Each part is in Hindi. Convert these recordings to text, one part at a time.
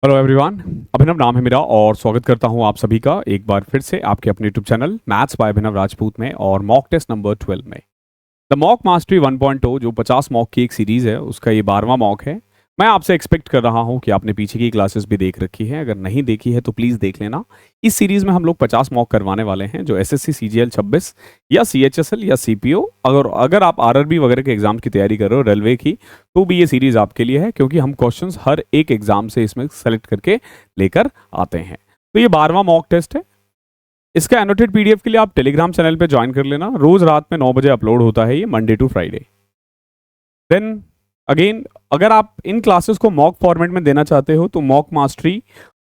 Hello everyone. अभिनव नाम है मेरा और स्वागत करता हूं आप सभी का एक बार फिर से आपके अपने यूट्यूब चैनल मैथ्स बाय अभिनव राजपूत में और मॉक टेस्ट नंबर 12 में। द मॉक मास्टरी 1.0 जो 50 मॉक की एक सीरीज है उसका ये 12वां मॉक है। मैं आपसे एक्सपेक्ट कर रहा हूं कि आपने पीछे की क्लासेस भी देख रखी है, अगर नहीं देखी है तो प्लीज़ देख लेना। इस सीरीज में हम लोग 50 मॉक करवाने वाले हैं जो एसएससी सीजीएल 26 या सीएचएसएल या सीपीओ, अगर आप आरआरबी वगैरह के एग्जाम की तैयारी कर रहे हो रेलवे की, तो भी ये सीरीज आपके लिए है क्योंकि हम क्वेश्चंस हर एक एग्जाम से इसमें सेलेक्ट करके लेकर आते हैं। तो ये 12वां मॉक टेस्ट है। इसका एनोटेड पीडीएफ के लिए आप टेलीग्राम चैनल पे ज्वाइन कर लेना। रोज रात में 9 बजे अपलोड होता है ये, Monday to Friday. Then again, अगर आप इन क्लासेस को मॉक फॉर्मेट में देना चाहते हो तो मॉक मास्टरी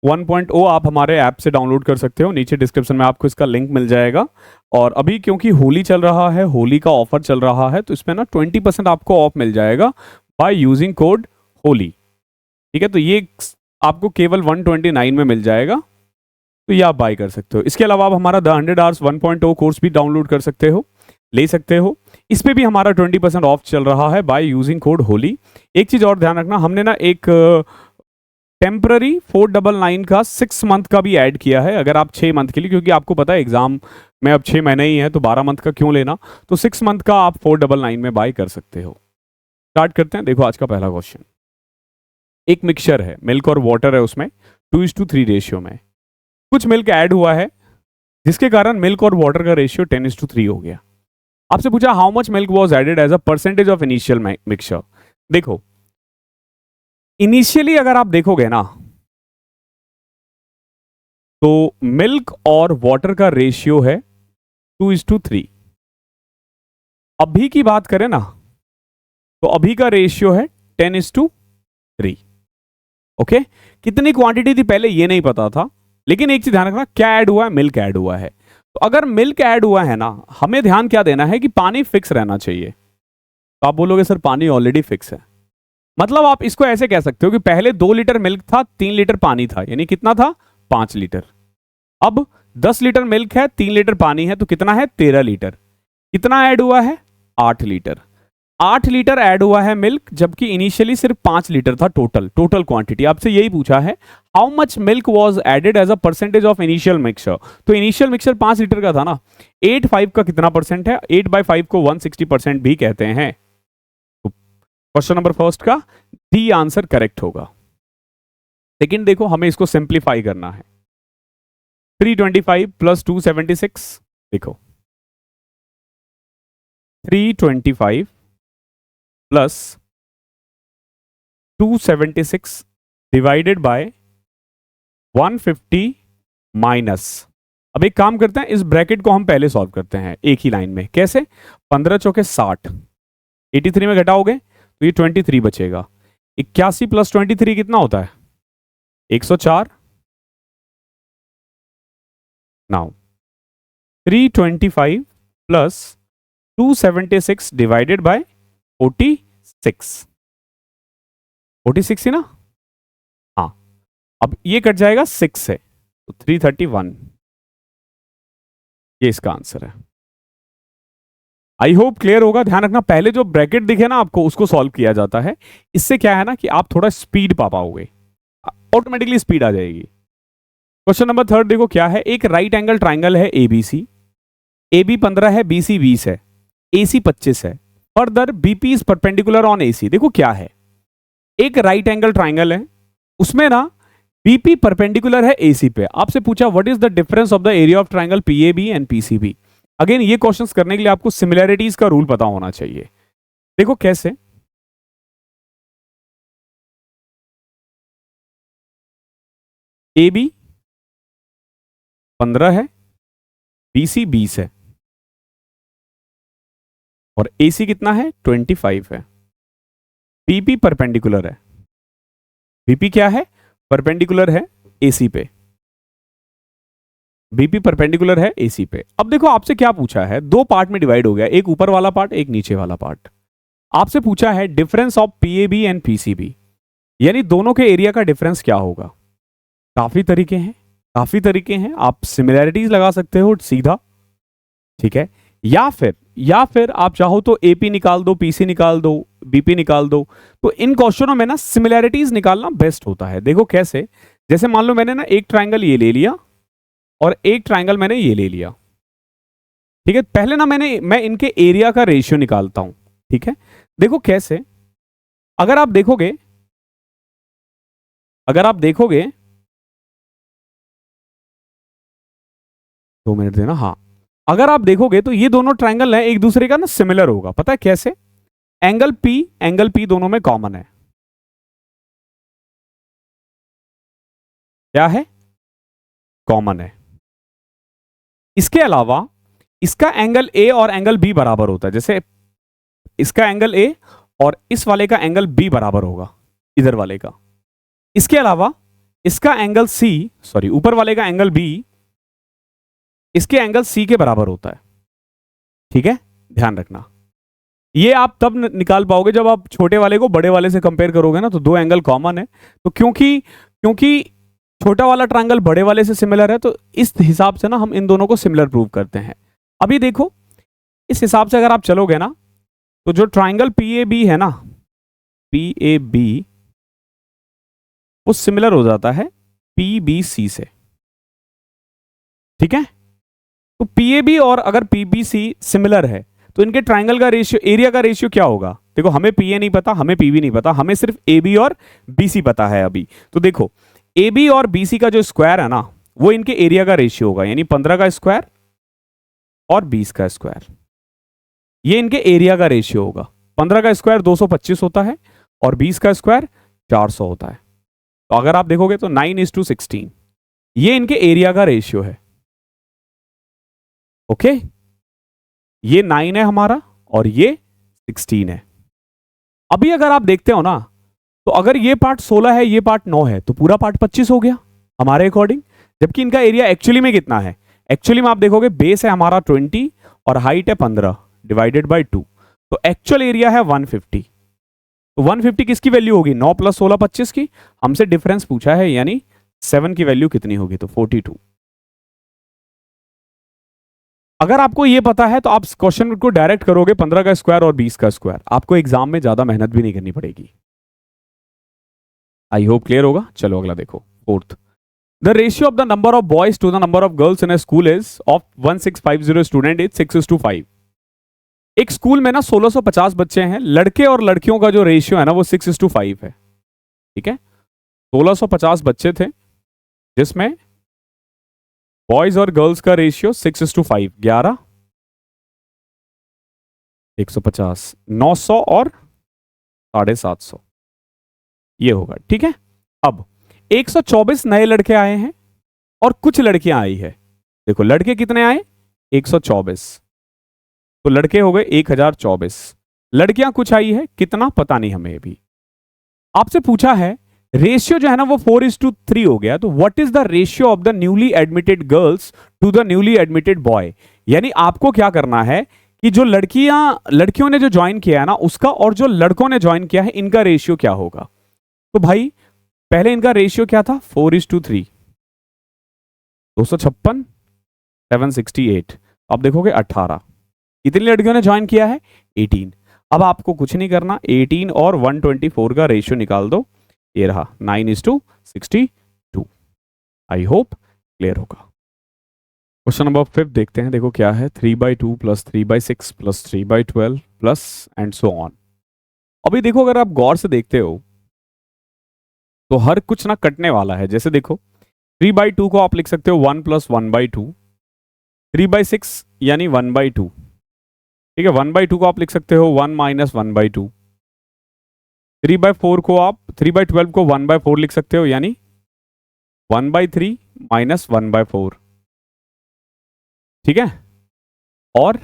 1.0 आप हमारे ऐप से डाउनलोड कर सकते हो। नीचे डिस्क्रिप्शन में आपको इसका लिंक मिल जाएगा। और अभी क्योंकि होली चल रहा है, होली का ऑफर चल रहा है, तो इसमें ना 20% आपको ऑफ मिल जाएगा बाय यूजिंग कोड होली। ठीक है, तो ये आपको केवल 129 में मिल जाएगा, तो ये आप बाय कर सकते हो। इसके अलावा आप हमारा द 100 आवर्स 1.0 कोर्स भी डाउनलोड कर सकते हो, ले सकते हो। इस पे भी हमारा 20% ऑफ चल रहा है बाय यूजिंग कोड होली। एक चीज और ध्यान रखना, हमने ना एक टेम्पररी 499 का 6 मंथ का भी ऐड किया है। अगर आप 6 मंथ के लिए, क्योंकि आपको पता है एग्जाम में अब 6 महीने ही है तो 12 मंथ का क्यों लेना, तो 6 मंथ का आप 499 में बाय कर सकते हो। स्टार्ट करते हैं। देखो आज का पहला क्वेश्चन, एक मिक्सचर है, मिल्क और वाटर है, उसमें 2:3 रेशियो में कुछ मिल्क ऐड हुआ है जिसके कारण मिल्क और वाटर का रेशियो 10:3 हो गया। आपसे पूछा how much milk was added as a percentage of initial mixture. देखो इनिशियली अगर आप देखोगे ना तो मिल्क और वाटर का रेशियो है 2:3। अभी की बात करें ना तो अभी का रेशियो है 10:3। ओके, कितनी क्वांटिटी थी पहले ये नहीं पता था, लेकिन एक चीज ध्यान रखना, क्या ऐड हुआ है, मिल्क ऐड हुआ है। तो अगर मिल्क ऐड हुआ है ना, हमें ध्यान क्या देना है कि पानी फिक्स रहना चाहिए। तो आप बोलोगे सर पानी ऑलरेडी फिक्स है, मतलब आप इसको ऐसे कह सकते हो कि पहले 2 लीटर मिल्क था, 3 लीटर पानी था, यानी कितना था 5 लीटर। अब 10 लीटर मिल्क है, 3 लीटर पानी है, तो कितना है 13 लीटर। कितना ऐड हुआ है 8 लीटर। 8 लीटर ऐड हुआ है मिल्क, जबकि इनिशियली सिर्फ 5 लीटर था टोटल क्वांटिटी। आपसे यही पूछा है how much milk was added as a percentage of initial mixture. तो इनिशियल मिक्सचर 5 लीटर का था ना, 8/5 का कितना परसेंट है, 8/5 को 160% भी कहते हैं। क्वेश्चन नंबर फर्स्ट का डी आंसर करेक्ट होगा। सेकंड देखो, हमें इसको सिंप्लीफाई करना है। 325 प्लस 276, देखो 325 प्लस 276 डिवाइडेड बाय 150 माइनस। अब एक काम करते हैं, इस ब्रैकेट को हम पहले सॉल्व करते हैं एक ही लाइन में। कैसे, 15 चौके 60, 83 में घटाओगे तो ये 23 बचेगा। 81 प्लस 23 कितना होता है 104। नाउ 325 प्लस 276 डिवाइडेड बाय 46, 46 ही ना। हाँ, अब ये कट जाएगा 6 से, तो 331, ये इसका आंसर है। आई होप क्लियर होगा। ध्यान रखना, पहले जो ब्रैकेट दिखे ना आपको उसको सॉल्व किया जाता है। इससे क्या है ना कि आप थोड़ा स्पीड पा पाओगे, ऑटोमेटिकली स्पीड आ जाएगी। क्वेश्चन नंबर थर्ड देखो क्या है, एक राइट एंगल ट्राइंगल है एबीसी, AB 15 है, BC 20 है, AC 25 है। Further BP is perpendicular on AC। देखो क्या है, एक राइट एंगल ट्राइंगल है, उसमें ना BP परपेंडिकुलर है AC पे। आपसे पूछा what is the difference of the area of triangle PAB and PCB। Again ये क्वेश्चंस करने के लिए आपको सिमिलैरिटीज का रूल पता होना चाहिए। देखो कैसे, AB 15 है, BC 20 है और AC कितना है 25 है। BP परपेंडिकुलर है, BP क्या है परपेंडिकुलर है AC पे, BP परपेंडिकुलर है AC पे। अब देखो आपसे क्या पूछा है, दो पार्ट में डिवाइड हो गया, एक ऊपर वाला पार्ट एक नीचे वाला पार्ट। आपसे पूछा है difference of PAB and PCB, यानी दोनों के एरिया का डिफरेंस क्या होगा। काफी तरीके हैं, आप सिमिलैरिटीज लगा सकते हो सीधा, ठीक है, या फिर या फिर आप चाहो तो एपी निकाल दो, पीसी निकाल दो, बीपी निकाल दो। तो इन क्वेश्चनों में ना सिमिलैरिटीज निकालना बेस्ट होता है। देखो कैसे, जैसे मान लो मैंने ना एक ट्राइंगल ये ले लिया और एक ट्राइंगल मैंने ये ले लिया, ठीक है। पहले ना मैं इनके एरिया का रेशियो निकालता हूं, ठीक है। देखो कैसे, अगर आप देखोगे, अगर आप देखोगे, 2 मिनट देना, हाँ। अगर आप देखोगे तो ये दोनों ट्राइंगल हैं, एक दूसरे का ना सिमिलर होगा। पता है कैसे? एंगल पी दोनों में कॉमन है। क्या है? कॉमन है। इसके अलावा इसका एंगल ए और एंगल बी बराबर होता है। जैसे इसका एंगल ए और इस वाले का एंगल बी बराबर होगा, इधर वाले का। इसके अलावा इसका एंगल सी, सॉरी ऊपर वाले का एंगल बी इसके एंगल सी के बराबर होता है, ठीक है। ध्यान रखना, ये आप तब निकाल पाओगे जब आप छोटे वाले को बड़े वाले से कंपेयर करोगे ना, तो दो एंगल कॉमन है। तो क्योंकि क्योंकि छोटा वाला ट्रायंगल बड़े वाले से सिमिलर है, तो इस हिसाब से ना हम इन दोनों को सिमिलर प्रूव करते हैं। अभी देखो, इस हिसाब से अगर आप चलोगे ना, तो जो ट्रायंगल पीएबी है ना, पीएबी, वो सिमिलर हो जाता है पीबीसी से, ठीक है। तो पीएबी और अगर पीबीसी सिमिलर है, तो इनके ट्रायंगल का रेशियो, एरिया का रेशियो क्या होगा? देखो, हमें पीए नहीं पता, हमें पीबी नहीं पता, हमें सिर्फ एबी और बीसी पता है अभी। तो देखो, एबी और बीसी का जो स्क्वायर है ना, वो इनके एरिया का रेशियो होगा, यानी 15 का स्क्वायर और 20 का स्क्वायर। ये इनके एरिया का रेशियो होगा। 15 का स्क्वायर 225 होता है और 20 का स्क्वायर 400 होता है। तो अगर आप देखोगे तो 9:16 ये इनके एरिया का रेशियो है। ओके, ये 9 है हमारा और ये 16 है। अभी अगर आप देखते हो ना, तो अगर ये पार्ट 16 है, ये पार्ट 9 है, तो पूरा पार्ट 25 हो गया हमारे अकॉर्डिंग। जबकि इनका एरिया एक्चुअली में कितना है? एक्चुअली में आप देखोगे, बेस है हमारा 20 और हाइट है 15 डिवाइडेड बाई 2, तो एक्चुअल एरिया है 150। तो 150 किसकी वैल्यू होगी? 9 + 16 25 की। हमसे डिफरेंस पूछा है, यानी 7 की वैल्यू कितनी होगी? तो 42। अगर आपको ये पता है तो आप क्वेश्चन को डायरेक्ट करोगे 15 का स्क्वायर और 20 का स्क्वायर। आपको एग्जाम में ज्यादा मेहनत भी नहीं करनी पड़ेगी। आई होप क्लियर होगा। चलो अगला देखो, fourth. The ratio of the number of boys to the number of girls in a school is of 1650 student is 6:5। एक स्कूल में ना 1650 बच्चे हैं, लड़के और लड़कियों का जो रेशियो है ना, वो 6:5 है, ठीक है। 1650 बच्चे थे, जिसमें बॉयज और गर्ल्स का रेशियो 6:5, 11, 150, 900 और 750, ये होगा, ठीक है। अब 124 नए लड़के आए हैं और कुछ लड़कियां आई है। देखो, लड़के कितने आए? 124, तो लड़के हो गए 1024। लड़कियां कुछ आई है, कितना पता नहीं हमें भी। आपसे पूछा है, रेशियो जो है ना वो 4:3 हो गया, तो what is the ratio of the newly admitted girls to the newly admitted boy. यानी आपको क्या करना है कि जो लड़कियों ने जो ज्वाइन किया है ना, उसका और जो लड़कों ने ज्वाइन किया है, इनका रेशियो क्या होगा। तो भाई, पहले इनका रेशियो क्या था? 4:3, 256, 768। अब देखोगे 18। कितनी लड़कियों ने ज्वाइन किया है? 18। अब आपको कुछ नहीं करना, 18 और 124 का रेशियो निकाल दो, ये रहा 9:62। आई होप क्लियर होगा। क्वेश्चन नंबर 5 देखते हैं। देखो क्या है, 3/2 + 3/6 + 3/12 प्लस एंड सो ऑन। अभी देखो, अगर आप गौर से देखते हो तो हर कुछ ना कटने वाला है। जैसे देखो, 3/2 को आप लिख सकते हो 1 + 1/2, 3/6 यानी 1/2, ठीक है। 1/2 को आप लिख सकते हो 1 - 1/2। 3/4 को आप 3/12 को 1/4 लिख सकते हो, यानी 1/3 - 1/4, ठीक है। और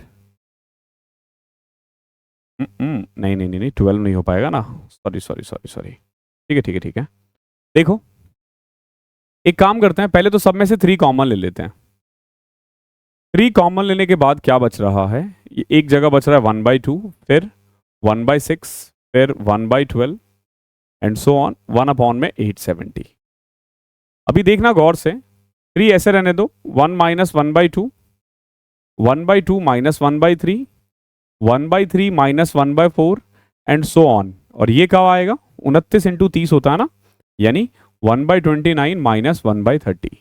नहीं नहीं नहीं नहीं 12 नहीं हो पाएगा ना, सॉरी सॉरी सॉरी सॉरी, ठीक है ठीक है ठीक है। देखो, एक काम करते हैं, पहले तो सब में से 3 कॉमन ले लेते हैं। 3 कॉमन लेने के बाद क्या बच रहा है? एक जगह बच रहा है 1/2, फिर 1/6, फिर 1/12 एंड सो ऑन, 1/870। अभी देखना गौर से, 3 ऐसे रहने दो, 1 - 1/2, 1/2 - 1/3 1/3 माइनस 1/4 एंड सो ऑन। और ये कब आएगा? 29 इंटू 30 होता है ना, यानी 1/29 माइनस 1/30।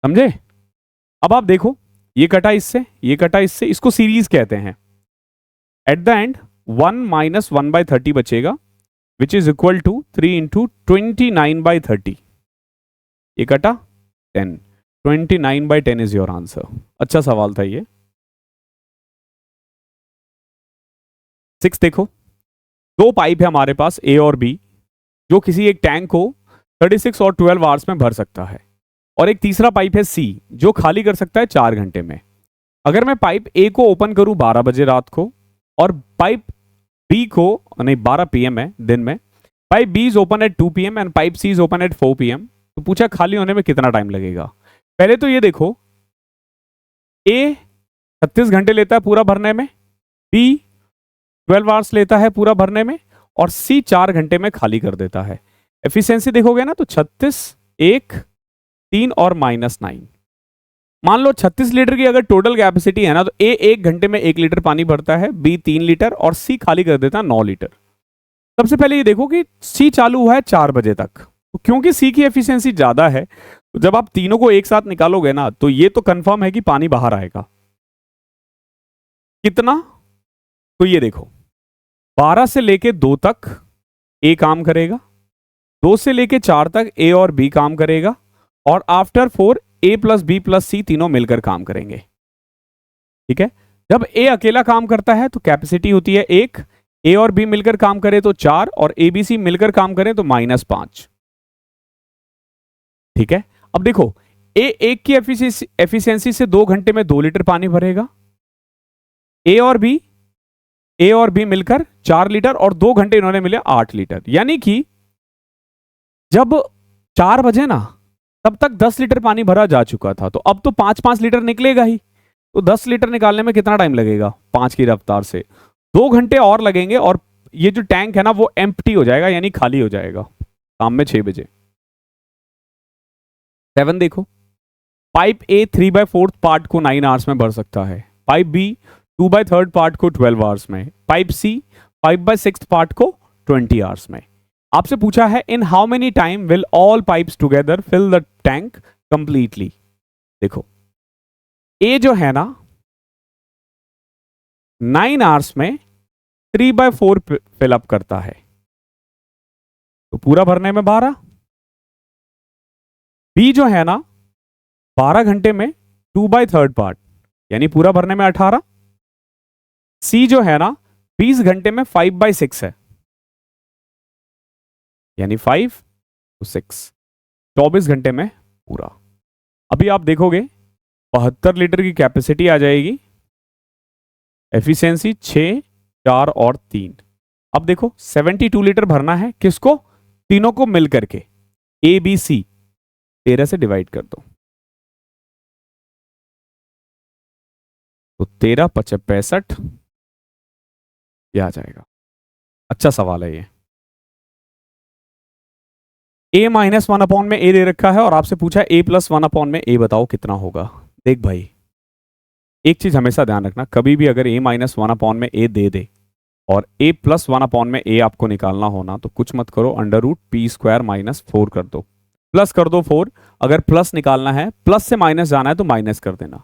समझे? अब आप देखो, ये कटा इससे, ये कटा इससे, इसको सीरीज कहते हैं। एट द एंड 1 माइनस 1/30 बचेगा, which is equal to 3 into 29/30। ये कटा 10, 29/10 इज योर आंसर। अच्छा सवाल था ये। 6 देखो, दो पाइप है हमारे पास ए और बी, जो किसी एक टैंक को 36 और 12 आवर्स में भर सकता है, और एक तीसरा पाइप है सी, जो खाली कर सकता है 4 घंटे में। अगर मैं पाइप ए को ओपन करूं 12 बजे रात को, और पाइप बी को, नहीं 12 PM है दिन में, pipe B is open at 2 PM and pipe C is open at 4 PM, तो पूछा खाली होने में कितना टाइम लगेगा। पहले तो ये देखो, ए 36 घंटे लेता है पूरा भरने में, बी 12 आवर्स लेता है पूरा भरने में, और सी 4 घंटे में खाली कर देता है। एफिशिएंसी देखोगे ना तो 36, 1, 3 और -9। मान लो 36 लीटर की अगर टोटल कैपेसिटी है ना, तो ए 1 घंटे में 1 लीटर पानी भरता है, बी 3 लीटर और सी खाली कर देता है 9 लीटर। सबसे पहले ये देखो कि सी चालू हुआ है 4 बजे तक, तो क्योंकि सी की एफिशिएंसी ज्यादा है, तो जब आप तीनों को एक साथ निकालोगे ना, तो ये तो कंफर्म है कि पानी बाहर आएगा। कितना? तो ये देखो, 12 से लेके 2 तक ए काम करेगा, 2 से लेके 4 तक ए और बी काम करेगा, और आफ्टर 4 ए प्लस बी प्लस सी तीनों मिलकर काम करेंगे। ठीक है? जब ए अकेला काम करता है तो कैपेसिटी होती है 1, ए और बी मिलकर काम करे तो 4, और ए बी सी मिलकर काम करें तो -5। ठीक है? अब देखो, ए 1 की एफिशिएंसी से 2 घंटे में 2 लीटर पानी भरेगा, ए और बी मिलकर 4 लीटर, और 2 घंटे इन्होंने मिले 8 लीटर। यानी कि जब 4 बजे ना, तब तक 10 लीटर पानी भरा जा चुका था, तो अब तो 5-5 लीटर निकलेगा ही, तो 10 लीटर निकालने में कितना टाइम लगेगा? 5 की रफ्तार से 2 घंटे और लगेंगे, और ये जो टैंक है ना वो एम्प्टी हो जाएगा, यानी खाली हो जाएगा शाम में 6 बजे। 7 देखो, पाइप ए 3/4 पार्ट को 9 आवर्स में भर सकता है, पाइप बी 2/3 पार्ट को 12 आवर्स में, पाइप सी 5/6 पार्ट को 20 आवर्स में। आपसे पूछा है in how many time will all pipes together fill the tank completely. देखो, ए जो है ना 9 आवर्स में 3/4 फिल अप करता है, तो पूरा भरने में 12। बी जो है ना 12 घंटे में 2/3 पार्ट, यानी पूरा भरने में 18। सी जो है ना 20 घंटे में 5/6 है, यानी 5 to 6, 24 घंटे में पूरा। अभी आप देखोगे 72 लीटर की कैपेसिटी आ जाएगी, एफिशिएंसी 6, 4 और 3। अब देखो 72 लीटर भरना है, किसको? तीनों को मिल करके, ए बी सी 13 से डिवाइड कर दो, तो 13 × 5 = 65, ये आ जाएगा। अच्छा सवाल है ये। a -1 में a दे रखा है, और आपसे पूछा a +1 में a बताओ कितना होगा। देख भाई, एक चीज हमेशा ध्यान रखना, कभी भी अगर a -1 में a दे दे और a +1 में a आपको निकालना होना, तो कुछ मत करो, √p² - 4 कर दो, प्लस कर दो 4। अगर प्लस निकालना है, प्लस से माइनस जाना है, तो माइनस कर देना।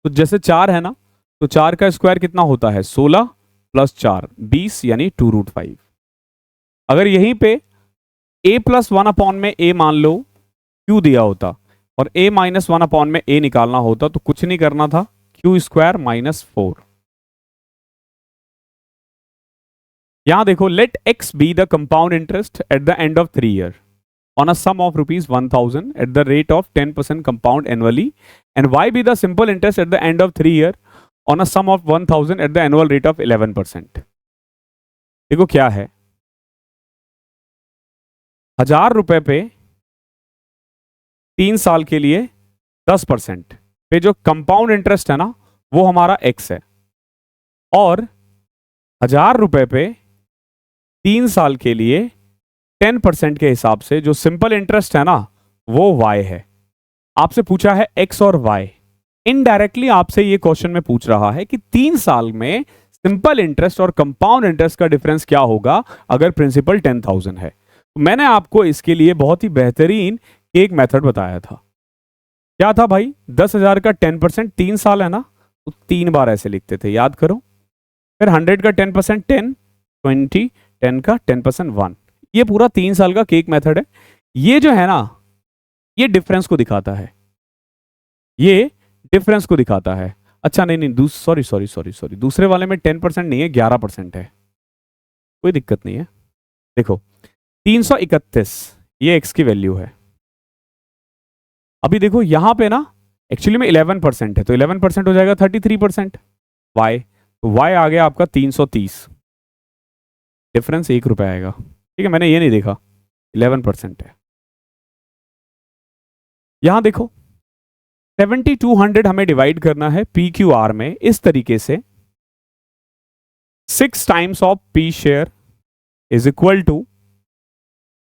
तो जैसे 4 है ना, तो 4 का स्क्वायर कितना होता है? 16 + 4 20, यानी 2√5। अगर यहीं पे a +1 में a मान लो q दिया होता, और a -1 में a निकालना होता, तो कुछ नहीं करना था, q² - 4। यहां देखो, let x be the compound interest at the end of 3 year on a sum of ₹1000 at the rate of 10% compound annually, and y be the simple interest at the end of 3 year on a sum of 1000 at the annual rate of 11%। देखो क्या है, 1000 रुपए पे 3 साल के लिए 10% पे जो कंपाउंड इंटरेस्ट है ना, वो हमारा x है, और 1000 रुपए पे 3 साल के लिए 10% के हिसाब से जो सिंपल इंटरेस्ट है ना, वो y है। आपसे पूछा है x और y, इनडायरेक्टली आपसे ये क्वेश्चन में पूछ रहा है कि 3 साल में सिंपल इंटरेस्ट और कंपाउंड इंटरेस्ट का डिफरेंस क्या होगा अगर प्रिंसिपल 10,000 है। तो मैंने आपको इसके लिए बहुत ही बेहतरीन एक मेथड बताया था। क्या था भाई? 10,000 का 10%, 3 साल है ना, तो 3 बार ऐसे लिखते थे, याद करो। फिर 100 का 10%, 10, 20, 10 का 10%, 1। ये पूरा 3 साल का केक मेथड है। ये जो है ना, ये डिफरेंस को दिखाता है, ये डिफरेंस को दिखाता है। अच्छा नहीं नहीं, सॉरी सॉरी सॉरी सॉरी, दूसरे वाले में 10% नहीं है, 11% है, कोई दिक्कत नहीं है। देखो 331 ये x की वैल्यू है। अभी देखो यहां पे ना एक्चुअली में 11% है, तो 11% हो जाएगा 33%। y, तो y आ गया आपका 330, डिफरेंस 1 रुपया आएगा। ठीक है, मैंने ये नहीं देखा, 11% है। यहां देखो 7200 हमें डिवाइड करना है पी क्यू आर में इस तरीके से, 6 times of P share is equal to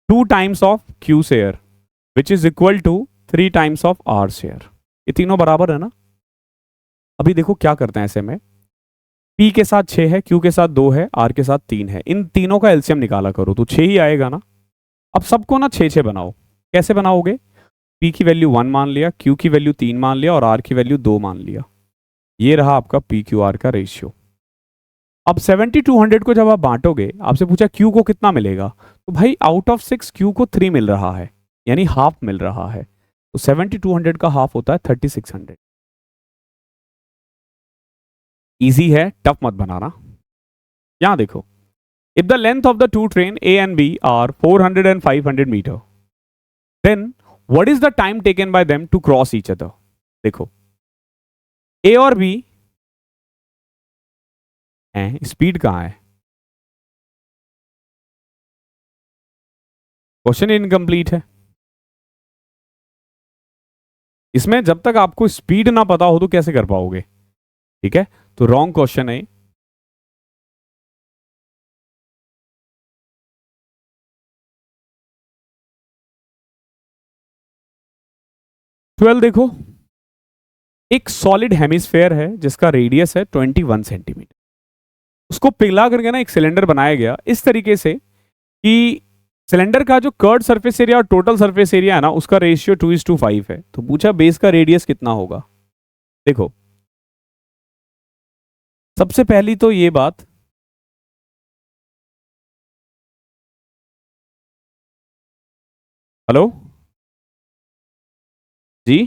2 times of Q share which is equal to 3 times of R share. ये तीनों बराबर है ना। अभी देखो क्या करते हैं ऐसे में, P के साथ 6 है, Q के साथ 2 है, R के साथ 3 है, इन तीनों का एलसीएम निकाला करो तो 6 ही आएगा ना। अब सबको ना 6 6 बनाओ। कैसे बनाओगे? P की वैल्यू 1 मान लिया, Q की वैल्यू 3 मान लिया और R की वैल्यू 2 मान लिया। ये रहा आपका PQR का रेशियो। अब 7200 को जब आप बांटोगे, आपसे पूछा Q को कितना मिलेगा, तो भाई आउट ऑफ 6 Q को 3 मिल रहा है, यानी हाफ मिल रहा है। तो 7200 का हाफ होता है 3600। इजी है, टफ मत बनाना। यहां देखो, if the length of the two train A and B are 400 and 500 metre, then what is the time taken by them to cross each other. देखो ए और बी है, स्पीड कहां है? क्वेश्चन इनकम्प्लीट है। इसमें जब तक आपको स्पीड ना पता हो तो कैसे कर पाओगे? ठीक है, तो रॉन्ग क्वेश्चन है। 12 देखो, एक सॉलिड हेमिस्फेयर है जिसका रेडियस है 21 सेंटीमीटर। उसको पिघला करके ना एक सिलेंडर बनाया गया इस तरीके से कि सिलेंडर का जो कर्ड सरफेस एरिया और टोटल सरफेस एरिया है ना, उसका रेशियो 2:5 है। तो पूछा बेस का रेडियस कितना होगा। देखो सबसे पहली तो ये बात, हेलो जी,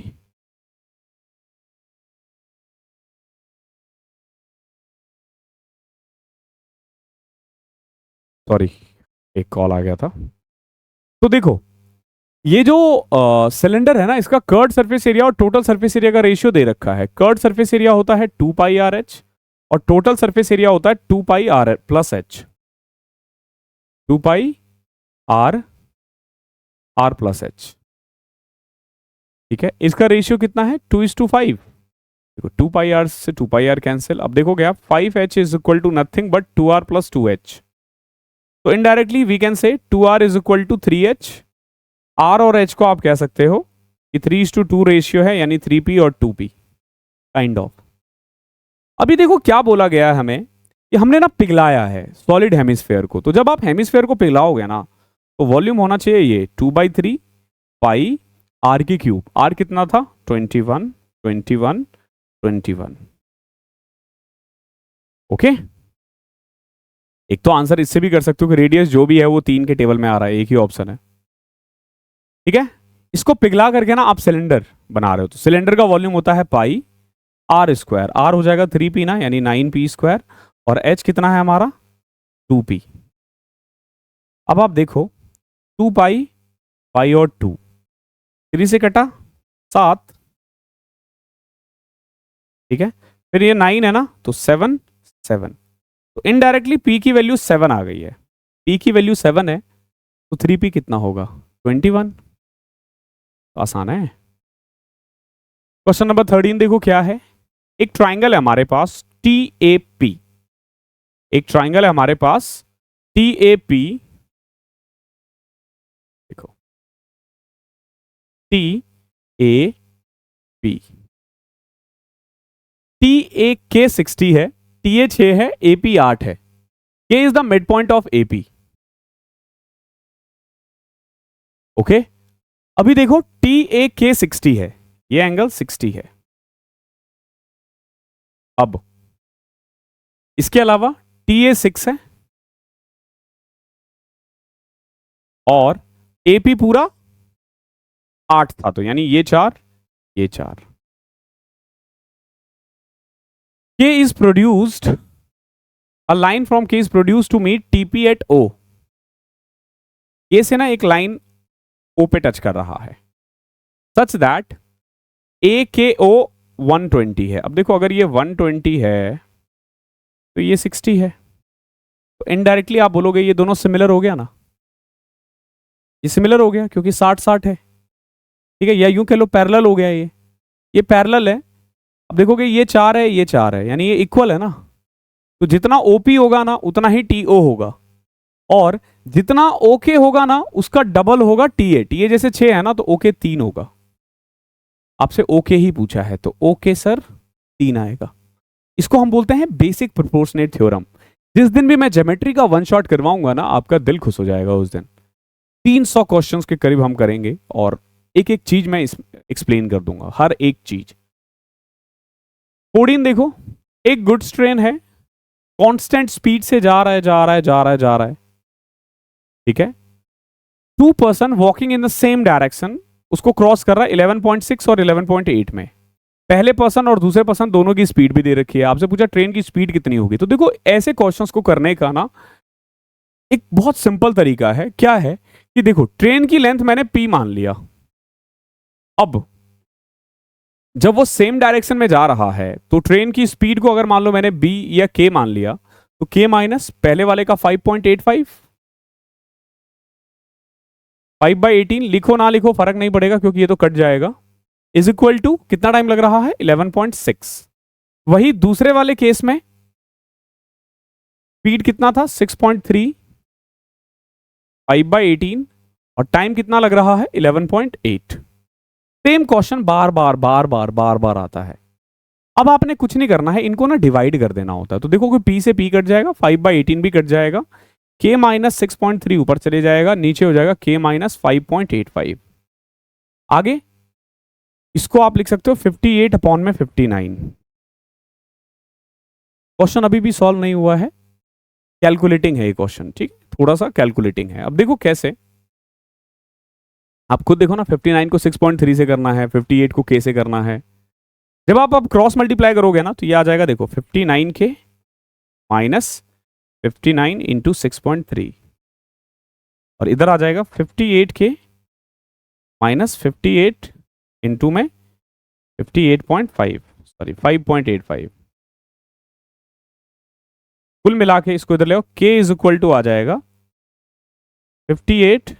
सॉरी एक कॉल आ गया था। तो देखो ये जो सिलेंडर है ना, इसका कर्ड सरफेस एरिया और टोटल सरफेस एरिया का रेशियो दे रखा है। कर्ड सरफेस एरिया होता है 2πRh और टोटल सरफेस एरिया होता है 2πR plus H, 2πR plus H. ठीक है, इसका रेशियो कितना है? 2:5। देखो 2πR से 2πR कैंसिल। अब देखोगे आप 5h is equal to nothing but 2R plus 2h। तो indirectly we can say 2R is equal to 3h। R और H को आप कह सकते हो कि 3:2 रेशियो है, यानी 3p और 2p काइंड ऑफ। अभी देखो क्या बोला गया है हमें कि हमने ना पिघलाया है सॉलिड हेमिस्फेयर को। तो जब आप हेमिस्फेयर को पिघलाओगे ना, तो वॉल्यूम होना चाहिए ये 2/3 पाई आर की क्यूब। आर कितना था? 21, 21, 21। ओके, एक तो आंसर इससे भी कर सकते हो कि रेडियस जो भी है वो 3 के टेबल में आ रहा है, एक ही ऑप्शन है। ठीक है, इसको पिघला करके ना आप सिलेंडर बना रहे हो, तो सिलेंडर का वॉल्यूम होता है पाई आर स्क्वायर। आर हो जाएगा 3p ना, यानी 9p स्क्वायर, और एच कितना है हमारा? 2p। अब आप देखो 2 पाई, पाई और 2, 3 से कटा 7। ठीक है, फिर ये 9 है ना, तो 7, 7। तो इनडायरेक्टली p की वैल्यू 7 आ गई है। p की वैल्यू 7 है, तो 3p कितना होगा? 21। आसान है। क्वेश्चन नंबर 13 देखो क्या है। एक ट्राइंगल है हमारे पास टी ए पी, एक ट्राइंगल है हमारे पास टी ए पी। देखो T A P, T A के 60 है, टी ए 6 है, एपी 8 है। के is the mid point of AP. Okay, अभी देखो टी ए के 60 है, ये एंगल 60 है। अब इसके अलावा टी ए 6 है और एपी पूरा 8 था, तो यानी ये 4, ये 4। K is produced, a line from K is produced to meet TP at O. K से ना एक लाइन O पे टच कर रहा है, सच दैट AKO 120 है। अब देखो अगर ये 120 है तो ये 60 है, तो इनडायरेक्टली आप बोलोगे ये दोनों सिमिलर हो गया ना, ये सिमिलर हो गया क्योंकि 60-60 है, ठीक है, या यूं कह लो पैरेलल हो गया, ये पैरेलल है। अब देखोगे ये 4 है, ये 4 है, यानी ये इक्वल है ना, तो जितना ओपी होगा ना उतना ही टीओ होगा, और जितना ओके होगा ना उसका डबल होगा टीए। टीए जैसे 6 है ना तो ओके 3 होगा। आपसे ओके ही पूछा है तो ओके सर 3 आएगा। इसको हम बोलते हैं बेसिक प्रोपोर्शनेट थ्योरम। जिस दिन भी मैं ज्योमेट्री का वन शॉट करवाऊंगा ना, आपका दिल खुश हो जाएगा उस दिन। 300 क्वेश्चंस के करीब हम करेंगे और एक एक चीज मैं एक्सप्लेन कर दूंगा, हर एक चीज। कोडिन देखो, एक गुड्स ट्रेन है, कांस्टेंट स्पीड से जा रहा है, ठीक है। 2 person walking in the same direction, उसको क्रॉस कर रहा है 11.6 और 11.8 में। पहले पर्सन और दूसरे पर्सन दोनों की स्पीड भी दे रखी है। आपसे पूछा ट्रेन की स्पीड कितनी होगी, तो देखो ऐसे क्वेश्चंस को करने का ना एक बहुत सिंपल तरीका है। क्या है कि देखो ट्रेन की लेंथ मैंने p मान लिया, अब जब वो सेम डायरेक्शन में जा रहा है तो ट्रेन की स्पीड को अगर मान लो मैंने b या k मान लिया, तो k माइनस पहले वाले का 5.85, 5/18 लिखो ना लिखो फर्क नहीं पड़ेगा क्योंकि ये तो कट जाएगा, इज इक्वल टू कितना टाइम लग रहा है 11.6। वही दूसरे वाले केस में स्पीड कितना था 6.3, 5/18 और टाइम कितना लग रहा है 11.8। सेम क्वेश्चन बार बार आता है। अब आपने कुछ नहीं करना है, इनको ना डिवाइड कर देना होता है। तो देखो कि p से p कट जाएगा, 5/18 भी कट जाएगा, k माइनस 6.3 ऊपर चले जाएगा, नीचे हो जाएगा k माइनस 5.85। आगे इसको आप लिख सकते हो 58 अपॉन में 59। क्वेश्चन अभी भी सॉल्व नहीं हुआ है, कैलकुलेटिंग है ये क्वेश्चन, ठीक, थोड़ा सा कैलकुलेटिंग है। अब देखो कैसे, आप खुद देखो ना, 59 को 6.3 से करना है, 58 को k से करना है। जब आप अब क्रॉस मल्टीप्लाई करोगे ना तो ये आ जाएगा, देखो 59 के माइनस 59 इंटू 6.3, और इधर आ जाएगा 58 के माइनस 58 इंटू में 58.5, सॉरी 5.85। कुल मिला के इसको इधर ले आओ, k इज इक्वल टू आ जाएगा 58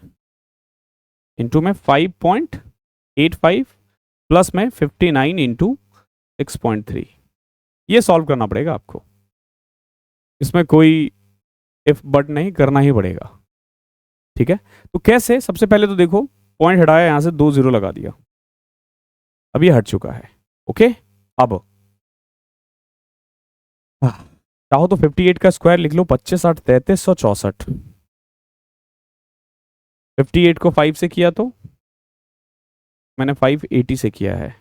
इंटू में 5.85 प्लस में 59 इंटू 6.3। ये सॉल्व करना पड़ेगा आपको, इसमें कोई इफ बट नहीं, करना ही पड़ेगा, ठीक है। तो कैसे, सबसे पहले तो देखो पॉइंट हटाया, यहां से 2 0 लगा दिया, अब ये हट चुका है। ओके, अब चाहो तो 58 का स्क्वायर लिख लो, 25 8 3364। 58 को 5 से किया तो मैंने 580 से किया है,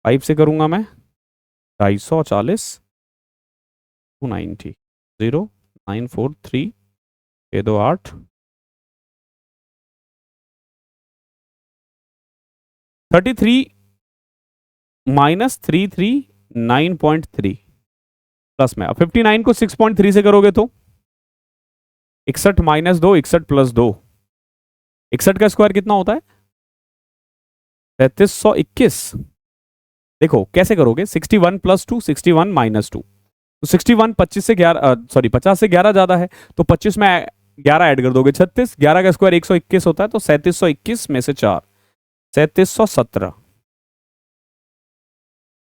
5 से करूंगा मैं 240, 290, 0 9 4 3 6 2 8, 33 माइनस 339.3 प्लस में, अब 59 को 6.3 से करोगे तो 61 माइनस 2, 61 प्लस 2, 61 का स्क्वायर कितना होता है 3321। देखो कैसे करोगे, 61 प्लस 2, 61 माइनस 2, तो 61 25 से 11, सॉरी 50 से 11 ज्यादा है, तो 25 में 11 ऐड कर दोगे 36, 11 का स्क्वायर 121 होता है, तो 3721 में से 4 3717,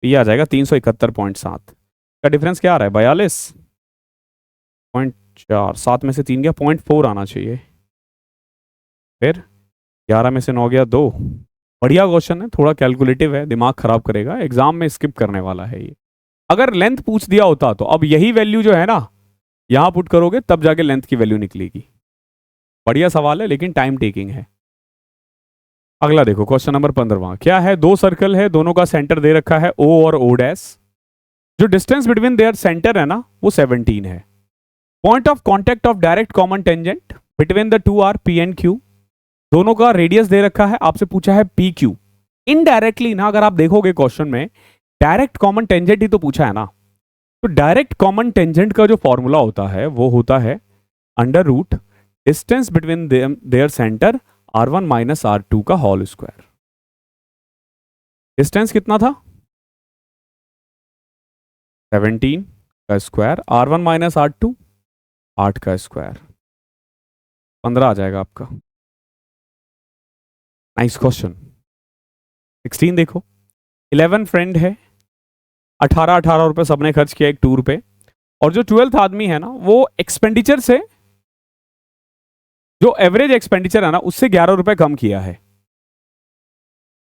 ये आ जाएगा 371.7 का डिफरेंस क्या आ रहा है 42.4, 7 में से 3 गया 0.4 आना चाहिए, फिर 11 में से 9 गया 2। बढ़िया क्वेश्चन है, थोड़ा कैलकुलेटिव है, दिमाग खराब करेगा, एग्जाम में स्किप करने वाला है ये। अगर लेंथ पूछ दिया होता तो अब यही वैल्यू जो है ना यहां पुट करोगे तब जाके लेंथ की वैल्यू निकलेगी। बढ़िया सवाल है लेकिन टाइम टेकिंग है। अगला देखो क्वेश्चन नंबर 15 क्या है, दो सर्कल है, दोनों का सेंटर दे रखा है O और O डैश। जो डिस्टेंस बिटवीन देयर सेंटर है ना वो 17 है। Point of contact of direct common tangent between the two are P and Q। दोनों का रेडियस दे रखा है, आपसे पूछा है PQ। इनडायरेक्टली ना अगर आप देखोगे क्वेश्चन में डायरेक्ट कॉमन टेंजेंट ही तो पूछा है ना, तो डायरेक्ट कॉमन टेंजेंट का जो फॉर्मूला होता है वो होता है under root distance between their centre R1 minus R2 का होल स्क्वायर। डिस्टेंस कितना था 17 का स्क्वायर, R1 माइनस R2 8 का स्क्वायर, 15 आ जाएगा आपका। Nice question. 16 देखो, 11 फ्रेंड है, 18 रुपए सबने खर्च किया एक टूर पे, और जो 12th आदमी है ना वो एक्सपेंडिचर से जो एवरेज एक्सपेंडिचर है ना उससे 11 रुपए कम किया है।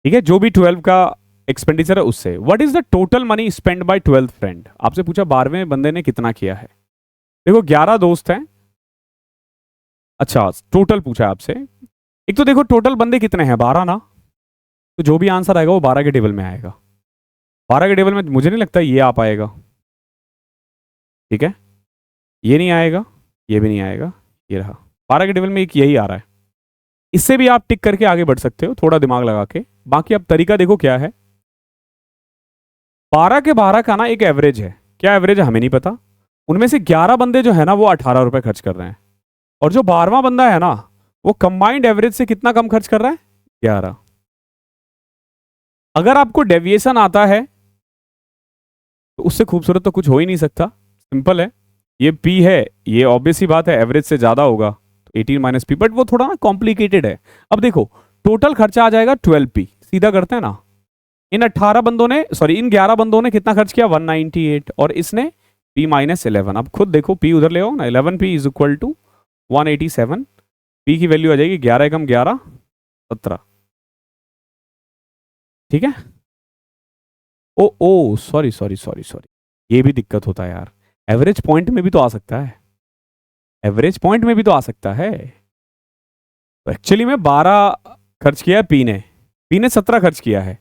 ठीक है, जो भी 12 का एक्सपेंडिचर है उससे। What is the total money spend by 12th friend. आपसे पूछा 12वें बंदे ने कितना किया है। देखो 11 दोस्त हैं, अच्छा टोटल पूछा है आपसे। एक तो देखो टोटल बंदे कितने हैं 12 ना, तो जो भी आंसर आएगा वो 12 के टेबल में आएगा। 12 के टेबल में मुझे नहीं लगता ये आ पाएगा। ठीक है, ये नहीं आएगा, ये भी नहीं आएगा, ये रहा 12 के टेबल में एक यही आ रहा है। इससे भी आप टिक करके आगे बढ़ सकते हो थोड़ा दिमाग लगा के। बाकी अब तरीका देखो क्या है। 12 के 12 का ना एक एवरेज है, क्या एवरेज है हमें नहीं पता। उनमें से 11 बंदे जो है ना वो 18 रुपए खर्च कर रहे हैं, और जो 12वां बंदा है ना वो कंबाइंड एवरेज से कितना कम खर्च कर रहा है 11। अगर आपको डेविएशन आता है तो उससे खूबसूरत तो कुछ हो ही नहीं सकता। सिंपल है, ये P है, ये ऑब्वियस ही बात है एवरेज से ज्यादा होगा तो 18 माइनस P, बट वो थोड़ा ना कॉम्प्लिकेटेड है। अब देखो टोटल खर्चा आ जाएगा 12P, सीधा करते हैं ना। इन 18 बंदों ने सॉरी इन 11 बंदों ने कितना खर्च किया 198, और इसने P माइनस 11। अब खुद देखो P उधर ले आओ ना, 11P is equal to 187। P की वैल्यू आ जाएगी 11 कम 11 17। ठीक है, oh oh sorry sorry sorry sorry, ये भी दिक्कत होता है यार। एवरेज पॉइंट में भी तो आ सकता है, एवरेज पॉइंट में भी तो आ सकता है। तो एक्चुअली में 12 खर्च किया है पी ने 17 खर्च किया है।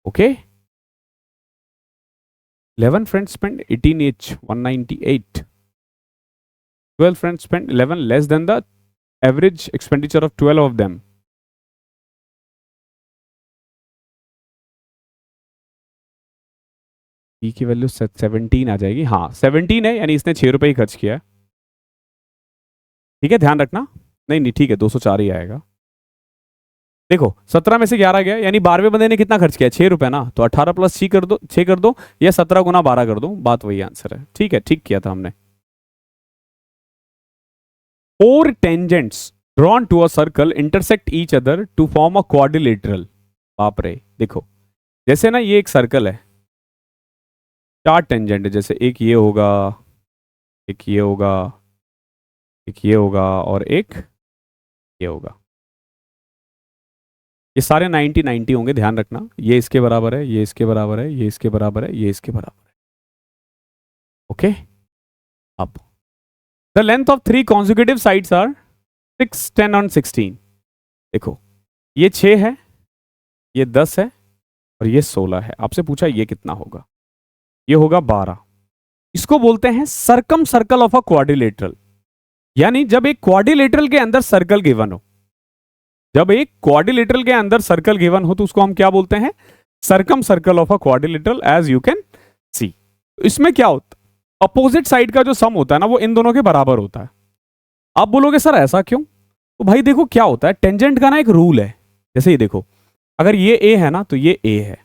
Okay, 11 friends spent 18 each 198, 12 friends spent 11 less than the average expenditure of 12 of them। P की वैल्यू 17 आ जाएगी, हाँ 17 है, यानी इसने 6 रुपए ही खर्च किया है। ठीक है, ध्यान रखना, नहीं नहीं ठीक है 204 ही आएगा। देखो 17 में से 11 गया, यानी 12वें बंदे ने कितना खर्च किया 6 रुपए ना, तो 18 प्लस 6 कर दो, 6 कर दो, या 17 गुना 12 कर दो, बात वही आंसर है। ठीक है, ठीक किया था हमने। 4 tangents drawn to a circle intersect each other to form a quadrilateral। बाप रे, देखो जैसे ना ये एक सर्कल है, 4 टेंजेंट है, जैसे एक ये होगा, एक ये होगा, एक ये होगा, और एक ये होगा। ये सारे 90 90 होंगे, ध्यान रखना। ये इसके बराबर है, ये इसके बराबर है, ये इसके बराबर है, ये इसके बराबर है। ओके, अब the length of 3 consecutive sides are 6 10 और 16। देखो ये 6 है, ये 10 है, और ये 16 है। आपसे पूछा ये कितना होगा, ये होगा 12। इसको बोलते हैं circumcircle of a quadrilateral. यानी जब एक क्वाड्रिलेटरल के अंदर सर्कल गिवन हो, जब एक क्वाड्रिलेटरल के अंदर सर्कल गिवन हो तो उसको हम क्या बोलते हैं, circumcircle of a quadrilateral, as you can see. इसमें क्या होता है, अपोजिट साइड का जो सम होता है ना वो इन दोनों के बराबर होता है। आप बोलोगे सर ऐसा क्यों, तो भाई देखो क्या होता है, टेंजेंट का ना एक रूल है। जैसे ये देखो, अगर ये ए है ना तो ये ए है,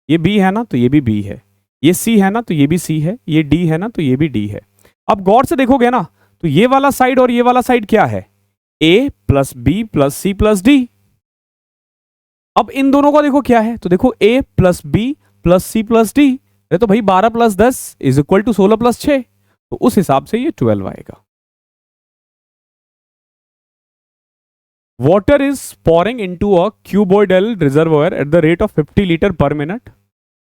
ये बी है ना तो ये भी बी है, ये सी है ना तो ये भी सी है, ये डी है ना तो ये भी डी है। अब गौर से देखोगे ना तो ये वाला साइड और ये वाला साइड क्या है, A plus B plus C plus D. अब इन दोनों का देखो क्या है, तो देखो A plus B plus C plus D, तो भाई 12 plus 10 is equal to 16 plus 6, तो उस हिसाब से ये 12 आएगा। Water is pouring into a cuboidal reservoir at the rate of 50 liter per minute.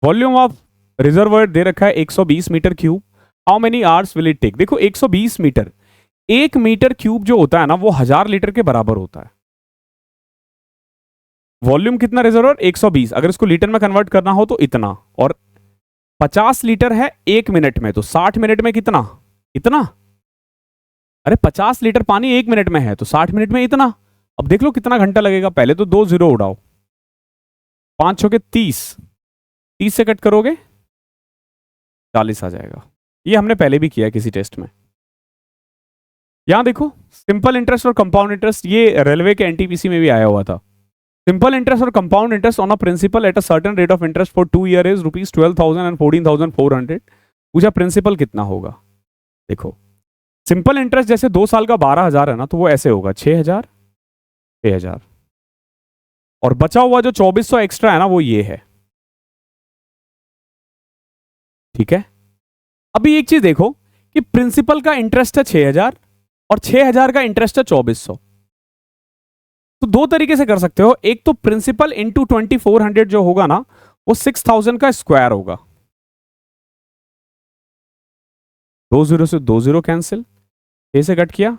Volume of reservoir दे रखा है 120 meter cube, how many hours will it take. देखो 120 मीटर, 1 मीटर क्यूब जो होता है ना वो 1000 लीटर के बराबर होता है। वॉल्यूम कितना रिजर्वायर 120, अगर इसको लीटर में कन्वर्ट करना हो तो इतना, और 50 लीटर है 1 मिनट में, तो 60 मिनट में कितना, इतना। अरे 50 लीटर पानी 1 मिनट में है तो 60 मिनट में इतना। अब देख लो कितना घंटा लगेगा, पहले तो 2 जीरो उड़ाओ, 5 छो के 30, 30 से कट करोगे 40 आ जाएगा। ये हमने पहले भी किया किसी टेस्ट में। यहां देखो सिंपल इंटरेस्ट और कंपाउंड इंटरेस्ट, ये रेलवे के एनटीपीसी में भी आया हुआ था। सिंपल इंटरेस्ट और compound interest on a principal at a certain rate of interest for 2 year is ₹12,000 and 14,400। पूछा प्रिंसिपल कितना होगा। देखो सिंपल इंटरेस्ट जैसे 2 साल का 12,000 है ना, तो वो ऐसे होगा 6,000 6,000, और बचा हुआ जो 2400 एक्स्ट्रा है ना वो ये है। ठीक है, अभी एक चीज देखो कि प्रिंसिपल का इंटरेस्ट है 6,000 और 6,000 का इंटरेस्ट है 2400। तो दो तरीके से कर सकते हो, एक तो प्रिंसिपल इंटू 2400 जो होगा ना वो 6000 का स्क्वायर होगा। 2 जीरो से 2 जीरो कैंसिल, 6 से कट किया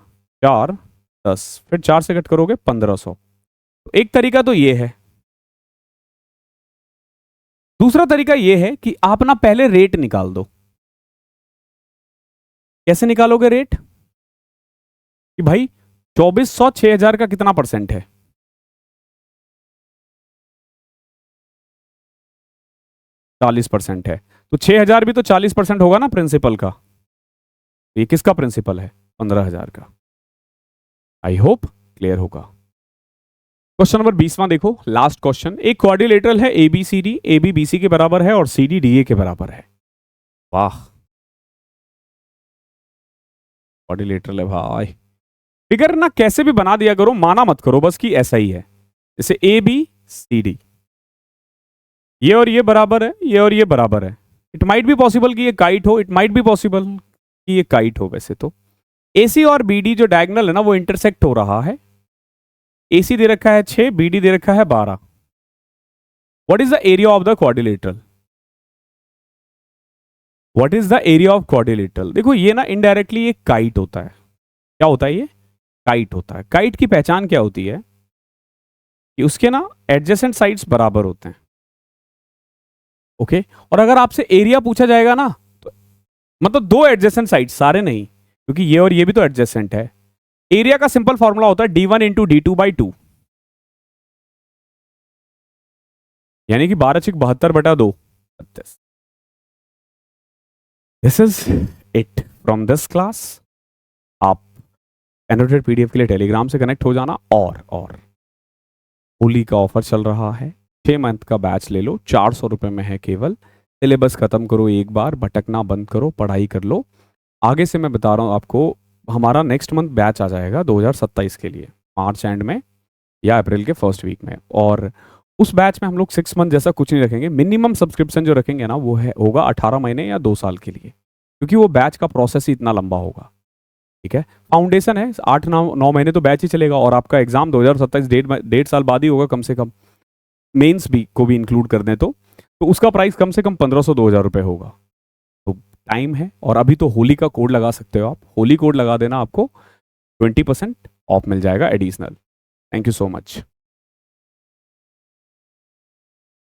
4 10, फिर 4 से कट करोगे 1500। तो एक तरीका तो ये है। दूसरा तरीका ये है कि आप ना पहले रेट निकाल दो। कैसे निकालोगे रेट, कि भाई 2400 6000 का कितना परसेंट है, 40% है, तो 6000 भी तो 40% होगा ना प्रिंसिपल का। ये किसका प्रिंसिपल है, 15,000 का। आई होप क्लियर होगा। क्वेश्चन नंबर 20वां देखो, लास्ट क्वेश्चन। एक क्वाड्रिलेटरल है ABCD, AB BC के बराबर है और CD DA के बराबर है। वाह, क्वाड्रिलेटरल है भाई। फिगर ना कैसे भी बना दिया करो, माना मत करो बस कि ऐसा ही है। जैसे ABCD, ये और ये बराबर है, ये और ये बराबर है। इट माइट बी पॉसिबल कि ये काइट हो, इट माइट बी पॉसिबल कि ये काइट हो। वैसे तो AC और BD जो डायगोनल है ना वो इंटरसेक्ट हो रहा है। AC दे रखा है 6, BD दे रखा है 12। What is the area of the quadrilateral, what is the area of quadrilateral. देखो ये ना इनडायरेक्टली ये काइट होता है। क्या होता है ये, काइट होता है। काइट की पहचान क्या होती है कि उसके ना एडजेसेंट साइड्स बराबर होते हैं। ओके, और अगर आपसे एरिया पूछा जाएगा ना तो मतलब दो एडजेसेंट साइड्स, सारे नहीं, क्योंकि ये और ये भी तो एडजेसेंट है। एरिया का सिंपल फॉर्मूला होता है D1 इंटू D2/2, यानी कि 12×72 32। This is it from this class. आप एनोटेड PDF के लिए टेलीग्राम से कनेक्ट हो जाना। और होली का ऑफर चल रहा है, 6 मंथ का बैच ले लो, 400 रुपये में है केवल। सिलेबस खत्म करो एक बार, भटकना बंद करो, पढ़ाई कर लो। आगे से मैं बता रहा हूँ आपको, हमारा नेक्स्ट मंथ बैच आ जाएगा 2027 के लिए, मार्च एंड में या अप्रैल के फर्स्ट वीक में। और उस बैच में हम लोग 6 मंथ जैसा कुछ नहीं रखेंगे। मिनिमम सब्सक्रिप्शन जो रखेंगे ना वो है होगा 18 महीने या 2 साल के लिए, क्योंकि वो बैच का प्रोसेस ही इतना लंबा होगा। ठीक है, फाउंडेशन है, 8-9 महीने तो बैच ही चलेगा, और आपका एग्जाम 2027 डेढ़ साल बाद ही होगा कम से कम, मेंस भी को भी इंक्लूड कर दें तो उसका प्राइस कम से कम 1500-2000 रुपये होगा। तो टाइम है, और अभी तो होली का कोड लगा सकते हो आप, होली कोड लगा देना, आपको 20% ऑफ मिल जाएगा additional. Thank you so much.